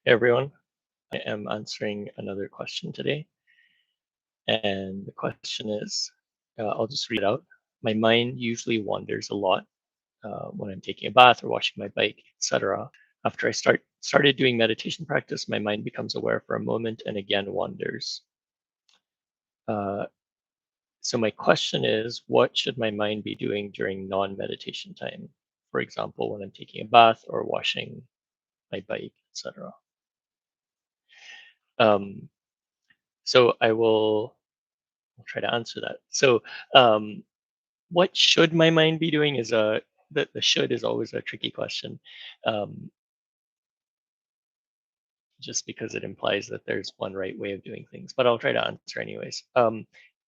Hey everyone, I am answering another question today. And the question is I'll just read it out. My mind usually wanders a lot when I'm taking a bath or washing my bike, etc. After I started doing meditation practice, my mind becomes aware for a moment and again wanders. Uh, so, my question is what should my mind be doing during non meditation time? For example, when I'm taking a bath or washing my bike, etc. Um, so, I'll try to answer that. So, um, what should my mind be doing is the should is always a tricky question, um, just because it implies that there's one right way of doing things. But I'll try to answer anyways.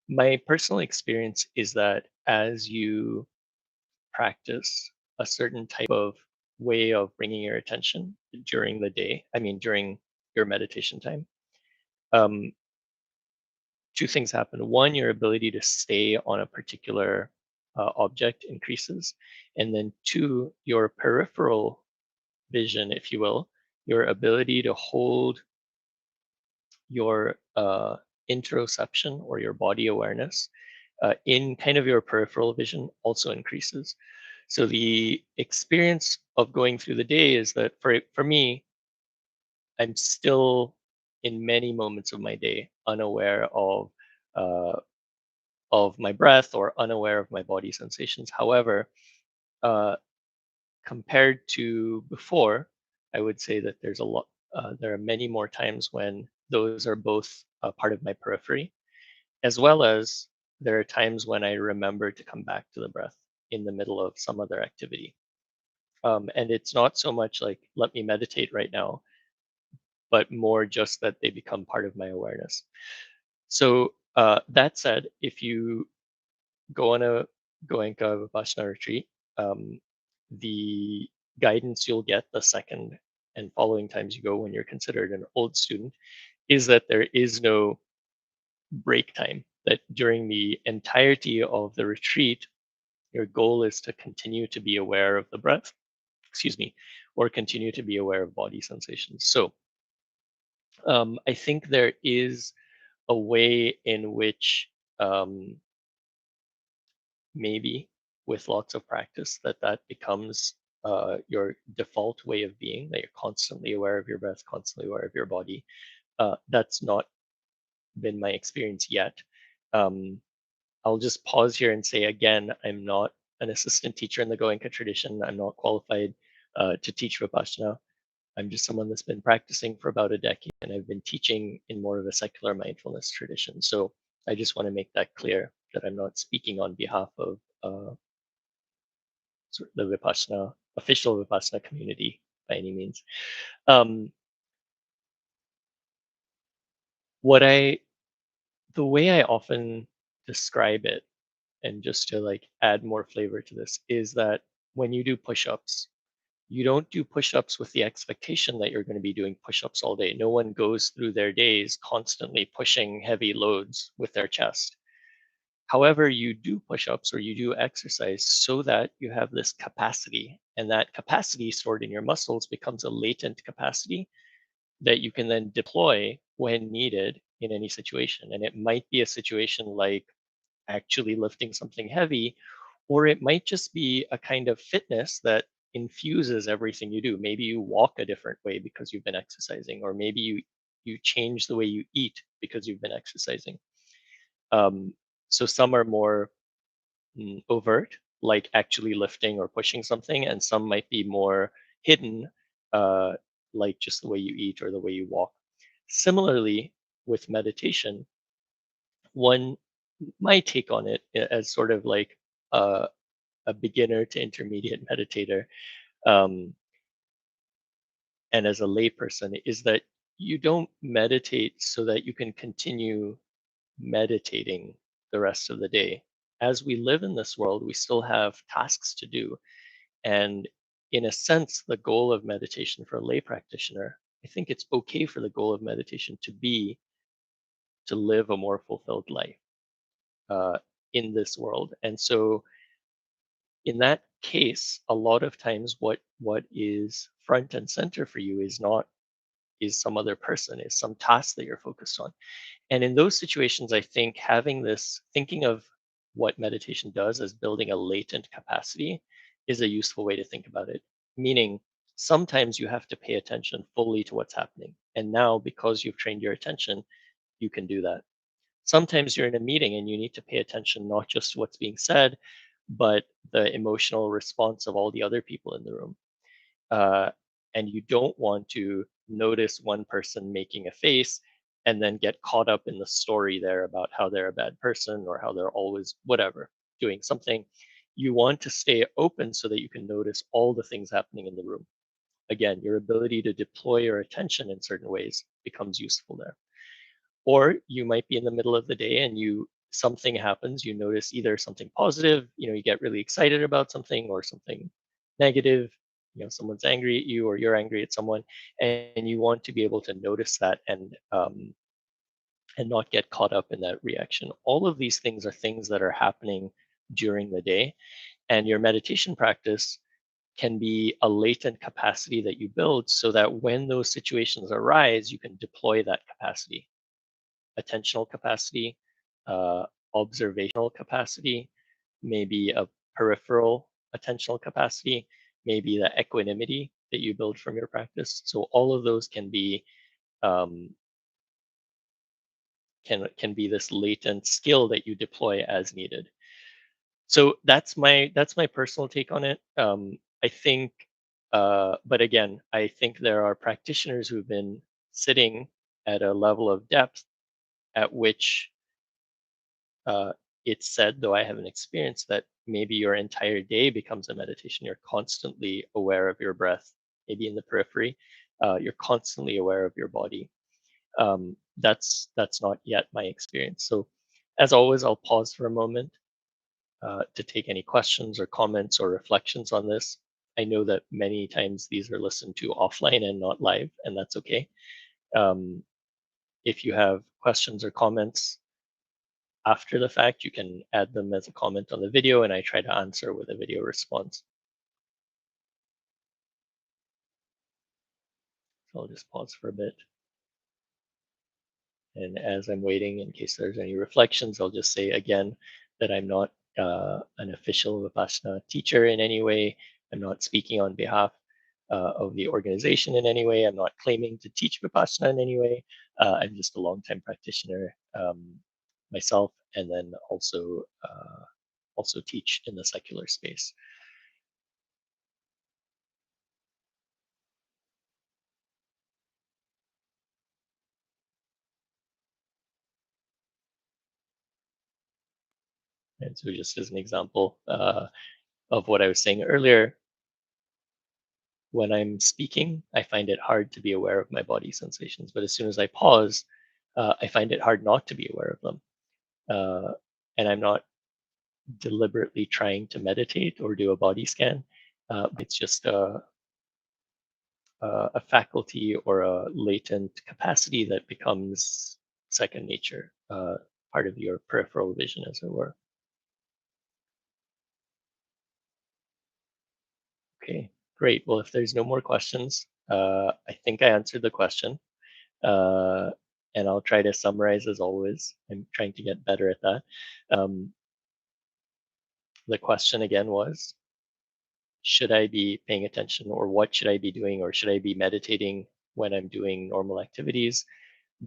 My personal experience is that as you practice a certain type of way of bringing your attention during the day, I mean during your meditation time, um, two things happen. One, your ability to stay on a particular object increases. And then two, your peripheral vision, if you will, your ability to hold your interoception or your body awareness in kind of your peripheral vision also increases. So the experience of going through the day is that for me, I'm still in many moments of my day unaware uh, of my breath or unaware of my body sensations. However, uh, compared to before, I would say that there's a lot. There are many more times when those are both a part of my periphery, as well as there are times when I remember to come back to the breath in the middle of some other activity. And it's not so much like let me meditate right now, but more just that they become part of my awareness. So that said, if you go on a Goenka Vipassana retreat, um, the guidance you'll get the second and following times you go when you're considered an old student is that there is no break time, that during the entirety of the retreat, your goal is to continue to be aware of the breath, excuse me, or continue to be aware of body sensations. So I think there is a way in which um, maybe with lots of practice that becomes your default way of being, that you're constantly aware of your breath, constantly aware of your body. That's not been my experience yet. um, I'll just pause here and say again, I'm not an assistant teacher in the Goenka tradition. I'm not qualified to teach Vipassana. I'm just someone that's been practicing for about a decade, and I've been teaching in more of a secular mindfulness tradition. So I just want to make that clear that I'm not speaking on behalf of sort of the Vipassana, official Vipassana community by any means. Um, what I, the way I often describe it, and just to like add more flavor to this, is that when you do push-ups, you don't do push-ups with the expectation that you're going to be doing push-ups all day. No one goes through their days constantly pushing heavy loads with their chest. However, you do push-ups or you do exercise so that you have this capacity, and that capacity stored in your muscles becomes a latent capacity that you can then deploy when needed in any situation. And it might be a situation like actually lifting something heavy, or it might just be a kind of fitness that infuses everything you do. Maybe you walk a different way because you've been exercising, or maybe you change the way you eat because you've been exercising. Um, so some are more overt, like actually lifting or pushing something, and some might be more hidden, uh, like just the way you eat or the way you walk. Similarly, with meditation, one my take on it as sort of like a, a beginner to intermediate meditator, um, and as a layperson, is that you don't meditate so that you can continue meditating the rest of the day. As we live in this world, we still have tasks to do. And in a sense, the goal of meditation for a lay practitioner, I think it's okay for the goal of meditation to be to live a more fulfilled life uh, in this world. And so, in that case, a lot of times, what is front and center for you is not is some other person, is some task that you're focused on. And in those situations, I think having this thinking of what meditation does as building a latent capacity is a useful way to think about it. Meaning, sometimes you have to pay attention fully to what's happening. And now, because you've trained your attention, you can do that. Sometimes you're in a meeting and you need to pay attention not just to what's being said, but the emotional response of all the other people in the room. uh, and you don't want to notice one person making a face and then get caught up in the story there about how they're a bad person or how they're always whatever doing something. You want to stay open so that you can notice all the things happening in the room. Again, your ability to deploy your attention in certain ways becomes useful there. Or you might be in the middle of the day and you something happens, you notice either something positive, you get really excited about something, or something negative, someone's angry at you or you're angry at someone, and you want to be able to notice that and not get caught up in that reaction. All of these things are things that are happening during the day, and your meditation practice can be a latent capacity that you build so that when those situations arise, you can deploy that capacity: attentional capacity, uh, observational capacity, maybe a peripheral attentional capacity, maybe the equanimity that you build from your practice. So all of those um, can be this latent skill that you deploy as needed. So that's my personal take on it. I think, but again, I think there are practitioners who've been sitting at a level of depth at which uh, it's said, though I haven't experienced, that maybe your entire day becomes a meditation. You're constantly aware of your breath, maybe in the periphery. You're constantly aware of your body. That's not yet my experience. So, as always, I'll pause for a moment to take any questions or comments or reflections on this. I know that many times these are listened to offline and not live, and that's okay. Um, if you have questions or comments, after the fact, you can add them as a comment on the video, and I try to answer with a video response. So I'll just pause for a bit. And as I'm waiting, in case there's any reflections, I'll just say again that I'm not an official Vipassana teacher in any way. I'm not speaking on behalf of the organization in any way. I'm not claiming to teach Vipassana in any way. I'm just a longtime practitioner myself, and then also teach in the secular space. And so, just as an example of what I was saying earlier, when I'm speaking, I find it hard to be aware of my body sensations. But as soon as I pause, I find it hard not to be aware of them. Uh, and I'm not deliberately trying to meditate or do a body scan. It's just a faculty or a latent capacity that becomes second nature, part of your peripheral vision, as it were. Okay, great. Well, if there's no more questions, I think I answered the question. Uh, and I'll try to summarize as always. I'm trying to get better at that. Um, the question again was, should I be paying attention, or what should I be doing, or should I be meditating when I'm doing normal activities?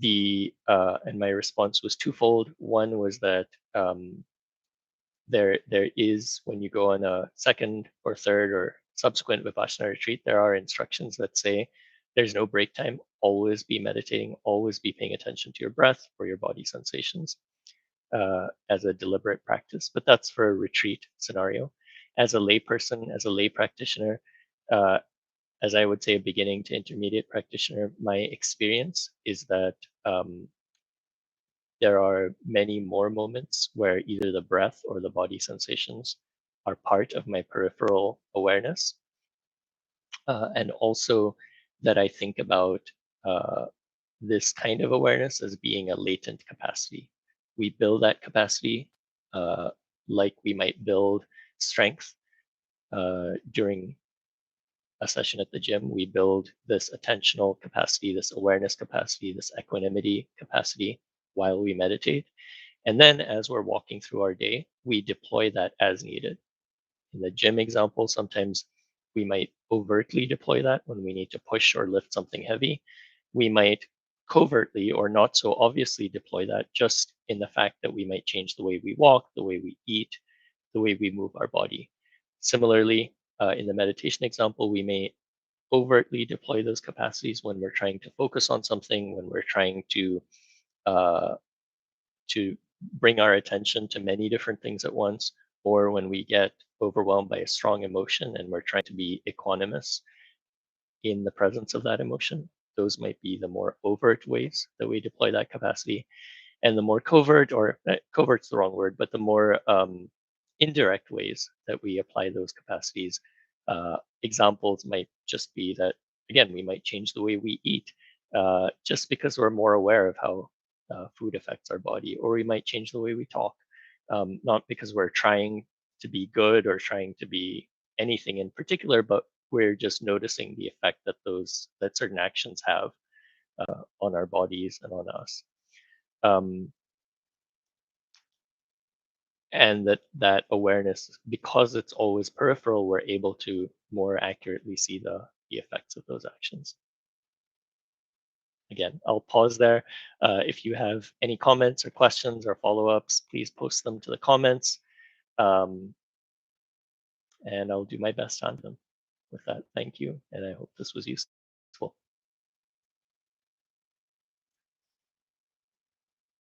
And my response was twofold. One was that there is, when you go on a second or third or subsequent Vipassana retreat, there are instructions that say there's no break time. Always be meditating, always be paying attention to your breath or your body sensations as a deliberate practice. But that's for a retreat scenario. As a layperson, as a lay practitioner, uh, as I would say, a beginning to intermediate practitioner, my experience is that there are many more moments where either the breath or the body sensations are part of my peripheral awareness. And also that I think about uh, this kind of awareness as being a latent capacity. We build that capacity uh, like we might build strength during a session at the gym, we build this attentional capacity, this awareness capacity, this equanimity capacity while we meditate. And then as we're walking through our day, we deploy that as needed. In the gym example, sometimes we might overtly deploy that when we need to push or lift something heavy. We might covertly or not so obviously deploy that just in the fact that we might change the way we walk, the way we eat, the way we move our body. Similarly, in the meditation example, we may overtly deploy those capacities when we're trying to focus on something, when we're trying uh, to bring our attention to many different things at once, or when we get overwhelmed by a strong emotion and we're trying to be equanimous in the presence of that emotion. Those might be the more overt ways that we deploy that capacity. And the more covert, or covert's the wrong word, but the more indirect ways that we apply those capacities. Examples might just be that, again, we might change the way we eat just because we're more aware of how food affects our body, or we might change the way we talk, not because we're trying to be good or trying to be anything in particular, but we're just noticing the effect that certain actions have on our bodies and on us. Um, and that awareness, because it's always peripheral, we're able to more accurately see the effects of those actions. Again, I'll pause there. If you have any comments or questions or follow-ups, please post them to the comments, um, and I'll do my best on them. With that, thank you, and I hope this was useful.